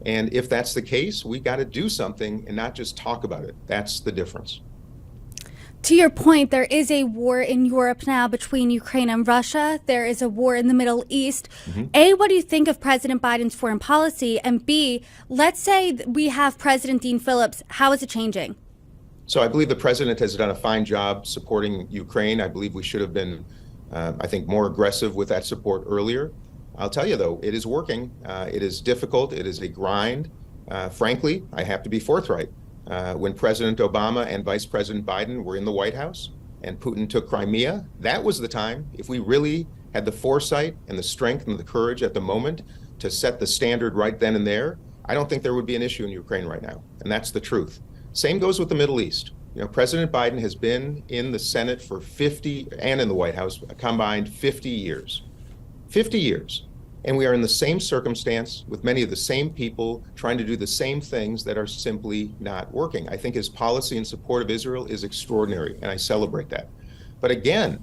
And if that's the case, we got to do something and not just talk about it. That's the difference. To your point, there is a war in Europe now between Ukraine and Russia. There is a war in the Middle East. Mm-hmm. A, what do you think of President Biden's foreign policy? And B, let's say we have President Dean Phillips. How is it changing? So I believe the president has done a fine job supporting Ukraine. I believe we should have been, I think, more aggressive with that support earlier. I'll tell you, though, it is working. It is difficult. It is a grind. Frankly, I have to be forthright. When President Obama and Vice President Biden were in the White House and Putin took Crimea, that was the time, if we really had the foresight and the strength and the courage at the moment to set the standard right then and there, I don't think there would be an issue in Ukraine right now. And that's the truth. Same goes with the Middle East. President Biden has been in the Senate for 50 and in the White House a combined 50 years. 50 years. And we are in the same circumstance with many of the same people trying to do the same things that are simply not working. I think his policy in support of Israel is extraordinary, and I celebrate that. But again,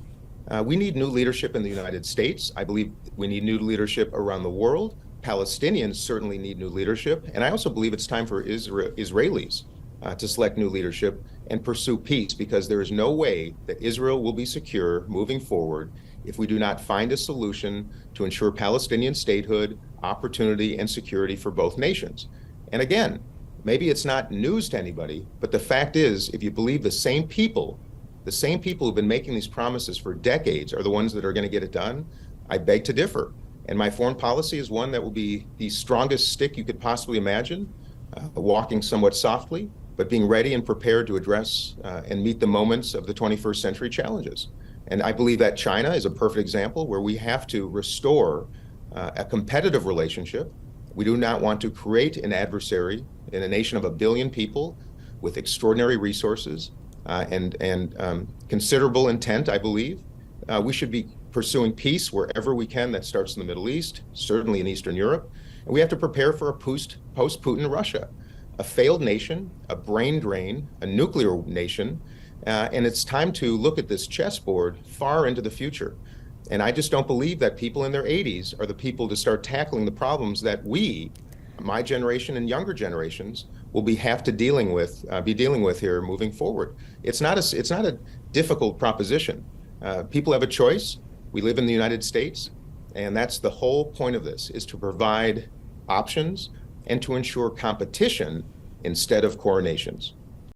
we need new leadership in the United States. I believe we need new leadership around the world. Palestinians certainly need new leadership. And I also believe it's time for Israelis to select new leadership and pursue peace, because there is no way that Israel will be secure moving forward if we do not find a solution to ensure Palestinian statehood, opportunity, and security for both nations. And again, maybe it's not news to anybody, but the fact is, if you believe the same people who've been making these promises for decades are the ones that are going to get it done, I beg to differ. And my foreign policy is one that will be the strongest stick you could possibly imagine, walking somewhat softly, but being ready and prepared to address and meet the moments of the 21st century challenges. And I believe that China is a perfect example where we have to restore a competitive relationship. We do not want to create an adversary in a nation of 1 billion people with extraordinary resources and considerable intent, I believe. We should be pursuing peace wherever we can. That starts in the Middle East, certainly in Eastern Europe. And we have to prepare for a post-Putin Russia, a failed nation, a brain drain, a nuclear nation. And it's time to look at this chessboard far into the future. And I just don't believe that people in their 80s are the people to start tackling the problems that we, my generation and younger generations, will be dealing with here moving forward. It's not a difficult proposition. People have a choice. We live in the United States, and that's the whole point of this, is to provide options and to ensure competition instead of coronations.